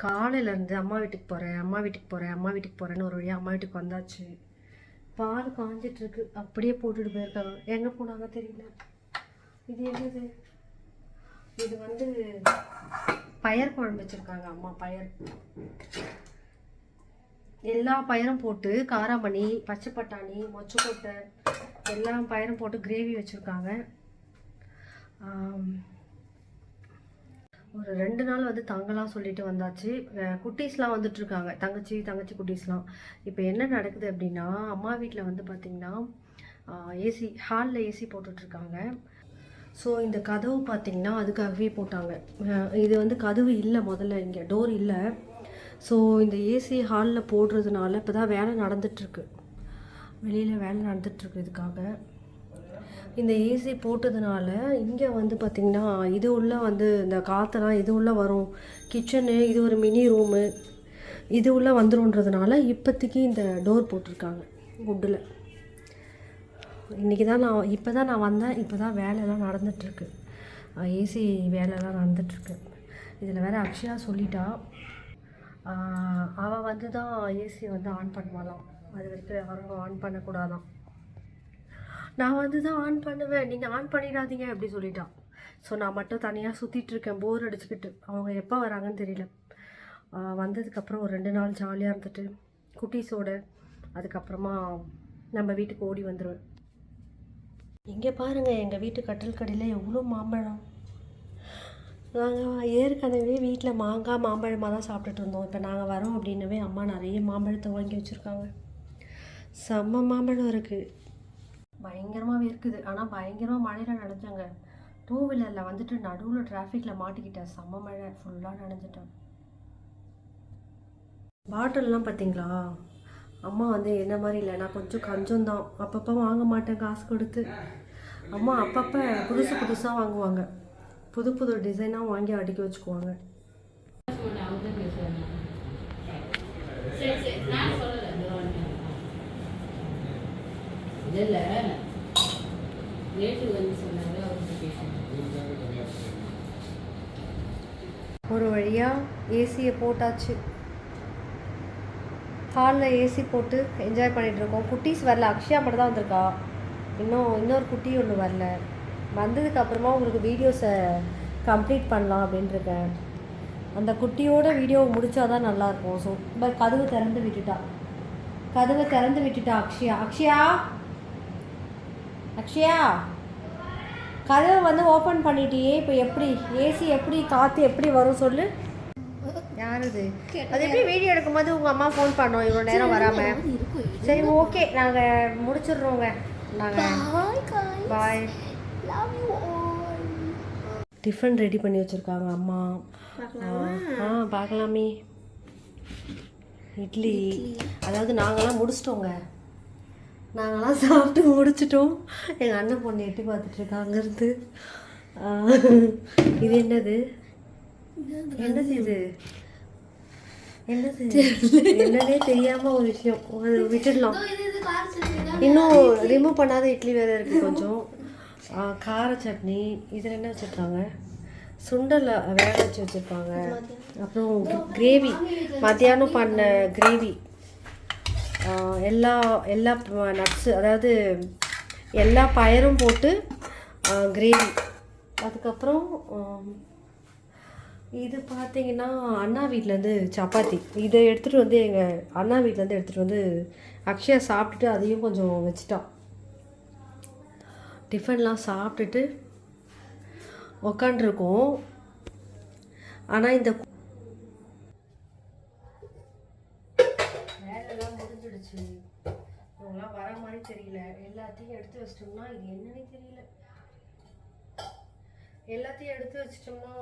காலையிலேருந்து அம்மா வீட்டுக்கு போகிறேன், அம்மா வீட்டுக்கு போகிறேன், அம்மா வீட்டுக்கு போகிறேன்னு ஒரு வழியாக அம்மா வீட்டுக்கு வந்தாச்சு. பால் காஞ்சிட்ருக்கு, அப்படியே போட்டுட்டு போயிருக்காங்க. எங்கே போனாங்க தெரியல. இது என்னது? இது வந்து பயர் குழம்பு வச்சுருக்காங்க அம்மா. பயர் எல்லா பயிரும் போட்டு காராமணி, பச்சை பட்டாணி, மொச்சக்கொட்டை எல்லா பயிரும் போட்டு கிரேவி வச்சுருக்காங்க. ஒரு 2 நாள் வந்து தங்கலாம் சொல்லிட்டு வந்தாச்சு. குட்டீஸ்லாம் வந்துட்டுருக்காங்க, தங்கச்சி குட்டீஸ்லாம். இப்போ என்ன நடக்குது அப்படின்னா, அம்மா வீட்டில் வந்து பார்த்திங்கன்னா ஏசி, ஹாலில் ஏசி போட்டுட்ருக்காங்க. ஸோ இந்த கதவு பார்த்திங்கன்னா அதுக்காகவே போட்டாங்க. இது வந்து கதவு இல்லை, முதல்ல இங்கே டோர் இல்லை. ஸோ இந்த ஏசி ஹாலில் போடுறதுனால இப்போ தான் வேலை நடந்துகிட்ருக்கு, வெளியில் வேலை நடந்துகிட்ருக்கு. இதுக்காக இந்த ஏசி போட்டதுனால இங்கே வந்து பார்த்திங்கன்னா இது உள்ள வந்து இந்த காற்றெல்லாம் இது உள்ள வரும். கிச்சனு, இது ஒரு மினி ரூமு, இது உள்ள வந்துருன்றதுனால இப்போதைக்கு இந்த டோர் போட்டிருக்காங்க வுட்டில். இன்றைக்கி தான் இப்போ தான் நான் வந்தேன். இப்போ தான் வேலையெல்லாம் நடந்துகிட்ருக்கு, ஏசி வேலையெல்லாம் நடந்துகிட்ருக்கு. இதில் வேறு அக்ஷயா சொல்லிட்டா, அவள் வந்து தான் ஏசி வந்து ஆன் பண்ணுவாளாம். அது வரைக்கும் யாரும் ஆன் பண்ணக்கூடாதான். நான் வந்து தான் ஆன் பண்ணுவேன், நீங்கள் ஆன் பண்ணிடாதீங்க அப்படி சொல்லிட்டான். ஸோ நான் மட்டும் தனியாக சுற்றிட்டுருக்கேன், போர் அடிச்சுக்கிட்டு. அவங்க எப்போ வராங்கன்னு தெரியல. வந்ததுக்கப்புறம் ஒரு 2 நாள் ஜாலியாக இருந்துட்டு குட்டீஸோடு அதுக்கப்புறமா நம்ம வீட்டுக்கு ஓடி வந்துடுவேன். இங்கே பாருங்கள், எங்கள் வீட்டு கட்டில் கடையில் எவ்வளோ மாம்பழம். நாங்கள் ஏற்கனவே வீட்டில் மாங்காய் மாம்பழமாக தான் சாப்பிட்டுட்டு இருந்தோம். இப்போ நாங்கள் வரோம் அப்படின்னவே அம்மா நிறைய மாம்பழத்தை வாங்கி வச்சுருக்காங்க. செம்ம மாம்பழம் இருக்குது, பயங்கரமாக இருக்குது. ஆனால் பயங்கரமாக மழையில் நனைஞ்சாங்க. 2 வீலரில் வந்துட்டு நடுவில் டிராஃபிக்கில் மாட்டிக்கிட்டேன். செம்ம மழை, ஃபுல்லாக நனைஞ்சிட்டேன். பாட்டில்லாம் பார்த்தீங்களா, அம்மா வந்து என்ன மாதிரி இல்லை, நான் கொஞ்சம் தான் அப்பப்போ வாங்க மாட்டேன் காசு கொடுத்து. அம்மா அப்பப்போ புதுசாக வாங்குவாங்க, புது டிசைனாக வாங்கி அடுக்கி வச்சுக்குவாங்க. ஒரு வழியாக ஏசியை போட்டாச்சு. ஹாலில் ஏசி போட்டு என்ஜாய் பண்ணிகிட்ருக்கோம். குட்டீஸ் வரல, அக்ஷயா மட்டும் தான் வந்திருக்கா. இன்னொரு குட்டி ஒன்று வரல. வந்ததுக்கப்புறமா உங்களுக்கு வீடியோஸை கம்ப்ளீட் பண்ணலாம் அப்படின்ட்டுருக்கேன். அந்த குட்டியோட வீடியோ முடித்தா தான் நல்லாயிருக்கும். ஸோ இப்போ கதவு திறந்து விட்டுட்டா அக்ஷயா கதவை வந்து ஓப்பன் பண்ணிட்டியே. இப்போ எப்படி ஏசி, எப்படி காற்று எப்படி வரும் சொல்லு. யார் அது எப்படி வீடியோ எடுக்கும்போது உங்கள் அம்மா ஃபோன் பண்ணோம் இவ்வளோ நேரம் வராமல். சரி ஓகே, நாங்கள் முடிச்சிடுறோங்க. நாங்கள் பாய். டிஃபன் ரெடி பண்ணி வச்சுருக்காங்க அம்மா. பார்க்கலாமே. இட்லி, அதாவது நாங்களாம் முடிச்சிட்டோங்க, நாங்களாம் சாப்பிட்டு முடிச்சிட்டோம். எங்கள் அண்ணன் பொண்ணு எட்டி பார்த்துட்ருக்கா அங்கேருந்து. இது என்னது இது என்னன்னே தெரியாமல் ஒரு விஷயம், அது விட்டுடலாம். இன்னும் ரிமூவ் பண்ணாத இட்லி வேறு இருக்குது கொஞ்சம். கார சட்னி, இதில் என்ன வச்சுருக்காங்க, சுண்டல் வேக வச்சு வச்சுருக்காங்க. அப்புறம் கிரேவி, மத்தியானம் பண்ண கிரேவி, எல்லா நட்ஸு, அதாவது எல்லா பயரும் போட்டு கிரேவி. அதுக்கப்புறம் இது பார்த்திங்கன்னா அண்ணா வீட்டிலேருந்து சப்பாத்தி. இதை எடுத்துகிட்டு வந்து எங்கள் அண்ணா வீட்டிலேருந்து எடுத்துகிட்டு வந்து அக்ஷயா சாப்பிட்டுட்டு அதையும் கொஞ்சம் வச்சுட்டான். டிஃபன்லாம் சாப்பிட்டுட்டு உக்காண்டிருக்கோம். ஆனால் இந்த வேலைலாம் முடிஞ்சிடுச்சு. இவங்களாம் வர மாதிரி தெரியல. எல்லாத்தையும் எடுத்து வச்சிட்டோம்னா, இது என்னன்னே தெரியல. எல்லாத்தையும் எடுத்து வச்சிட்டோம்னா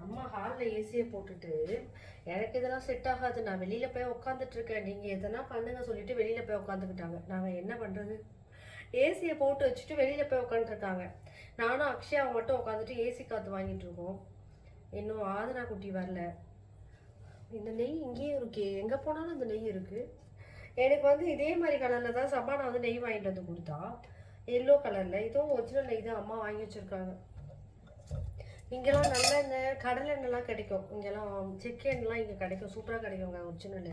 அம்மா ஹாலில் ஏசியை போட்டுட்டு, எனக்கு இதெல்லாம் செட் ஆகாது, நான் வெளியில் போய் உட்காந்துட்ருக்கேன், நீங்கள் எதனா பண்ணுங்க சொல்லிட்டு வெளியில் போய் உட்காந்துக்கிட்டாங்க. நாங்கள் என்ன பண்ணுறது, ஏசியை போட்டு வச்சுட்டு வெளியில் போய் உட்காந்துருக்காங்க. நானும் அக்ஷயாவை மட்டும் உட்காந்துட்டு ஏசி காற்று வாங்கிட்டு இருக்கோம். இன்னும் ஆதனா குட்டி வரல. இந்த நெய் இங்கேயும் இருக்கே, எங்கே போனாலும் இந்த நெய் இருக்குது. எனக்கு வந்து இதே மாதிரி கலரில் தான் சபானா வந்து நெய் வாங்கிட்டு வந்து கொடுத்தா, எல்லோ கலரில். இதுவும் ஒரிஜினல் நெய் தான் அம்மா வாங்கி வச்சுருக்காங்க. இங்கெல்லாம் நல்ல இந்த கடலை எண்ணெய்லாம் கிடைக்கும். இங்கெல்லாம் செக்கு எண்ணெய்லாம் இங்கே கிடைக்கும், சூப்பராக கிடைக்குங்க ஒரிஜினலு.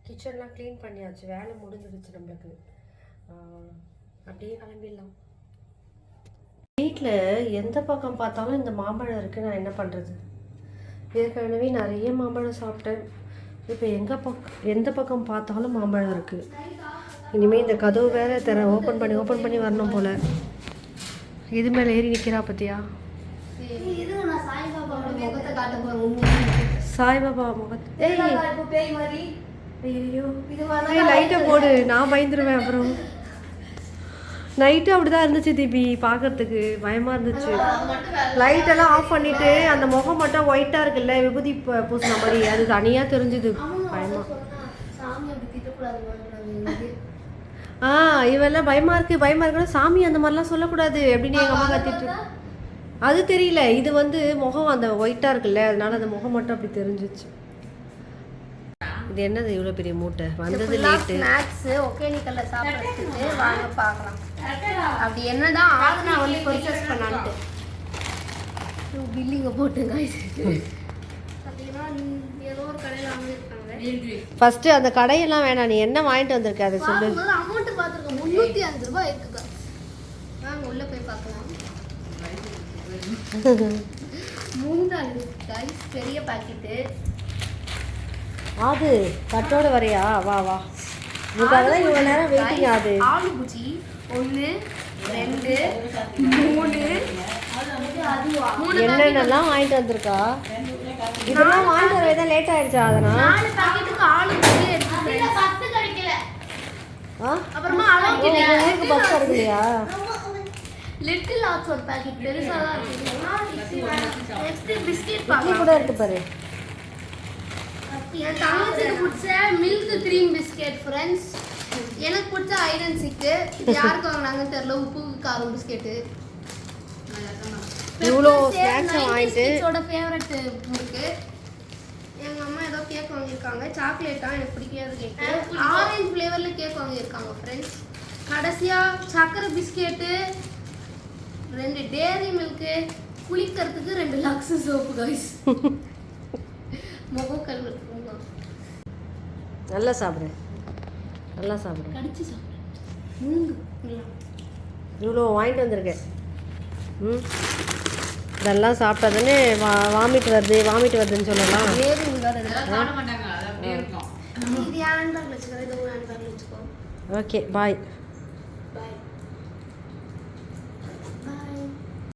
கிச்சன்லாம் க்ளீன் பண்ணியாச்சு, வேலை முடிஞ்சிருச்சு நம்மளுக்கு. அப்படியே கிளம்பிடலாம். வீட்டில் எந்த பக்கம் பார்த்தாலும் இந்த மாம்பழம் இருக்குது, நான் என்ன பண்ணுறது? ஏற்கனவே நிறைய மாம்பழம் சாப்பிட்டேன். இப்போ எந்த பக்கம் பார்த்தாலும் மாம்பழம் இருக்குது. இனிமேல் இந்த கதவு வேறு ஓப்பன் பண்ணி வரணும் போல். இது மேலே ஏறி நிற்கிறா பார்த்தியா? சாய்பாபா முகத்தை ஐயோ லைட்டை போடு, நான் பயந்துருவேன். அப்புறம் நைட்டு அப்படி தான் இருந்துச்சு தீபி, பார்க்கறதுக்கு பயமாக இருந்துச்சு. லைட்டெல்லாம் ஆஃப் பண்ணிவிட்டு அந்த முகம் மட்டும் ஒயிட்டாக இருக்குல்ல, விபூதி பூசின மாதிரி, அது தனியாக தெரிஞ்சுது பயமாக. இவெல்லாம் பயமாக இருக்குன்னு சாமி அந்த மாதிரிலாம் சொல்லக்கூடாது அப்படின்னு எங்கள் அம்மா கத்திட்டு. அது தெரியல, இது வந்து முகம் அந்த ஒயிட்டாக இருக்குல்ல, அதனால அந்த முகம் மட்டும் அப்படி தெரிஞ்சிச்சு. இது என்னது இவ்வளோ பெரிய மூட்டை வந்தது லேட்டு. ஸ்நாக்ஸு ஒகேனிக்கல்ல சாப்பிட்றதுக்கு வாங்க பார்க்கலாம். அப்படி என்னதான் ஆகுனா வந்து பர்ச்சேஸ் பண்ணான்ட்டு பில்லிங்கை போட்டுங்க. பார்த்தீங்கன்னா ஏதோ ஒரு கடையில் வாங்கியிருக்காங்க. ஃபஸ்ட்டு அந்த கடையெல்லாம் வேணாம், நீ என்ன வாங்கிட்டு வந்திருக்க அதை சொல்லு. அமௌண்ட் பார்த்துருக்கோம், 305 ரூபாய் இருக்குக்கா. வாங்க உள்ளே போய் பார்க்கலாம். 3 பெரிய பாக்கெட்டு. அது கட்டோட வரையா? வா வா, இதுக்காக தான் இவ்வளோ நேரம் வெயிட்டிங் ஆகுது. ஆலு பூச்சி 1 2 3 என்னென்னலாம் வாங்கிட்டு வந்திருக்கா? இதெல்லாம் வாங்கிட்டு வரவே தான் லேட் ஆயிடுச்சா? அதனால் 4 பாக்கெட்டுக்கு ஆலு பூச்சி எடுத்துக்கிறேன். 10 கிடைக்கல. அப்புறமா அளவுக்கு பஸ் கிடைக்கலையா? லிட்டில் ஆட்ஸ் ஒரு பாக்கெட் பெருசாக தான் இருக்குது. நெக்ஸ்ட் பிஸ்கெட் பாக்கெட் கூட இருக்கு பாரு. என் தங்கச்சிக்கு பிடிச்ச மில்க் க்ரீம் பிஸ்கெட் ஃப்ரெண்ட்ஸ். எனக்கு பிடிச்ச ஐரன் சிக்கு. இது யாருக்கு வாங்கினாங்கன்னு தெரியல. உப்பு காரம் பிஸ்கெட்டு. இவ்வளோ ஸ்நாக்ஸ் வாங்கிட்டு இதோட ஃபேவரட் இருக்கு. எங்கள் அம்மா ஏதோ கேக் வாங்கியிருக்காங்க. சாக்லேட்டா எனக்கு பிடிக்காத கேக்கு. ஆரஞ்சு ஃப்ளேவரில் கேக் வாங்கியிருக்காங்க ஃப்ரெண்ட்ஸ். கடைசியாக சக்கரை பிஸ்கெட்டு, 2 டேரி மில்க்கு, குளிக்கிறதுக்கு 2 லக்ஸ் சோப்பு கைஸ். முகம் கழுவுறதுக்கு நல்லா சாப்பிடு, நல்லா சாப்பிடு, கடிச்சு சாப்பிடு. இவ்வளோ வாங்கிட்டு வந்திருக்கேன். இதெல்லாம் சாப்பிட்டாதானே வாமிட் வருதுன்னு சொல்லலாம். இது ஹேண்ட் பேக்ல வச்சுக்கோ. Okay bye.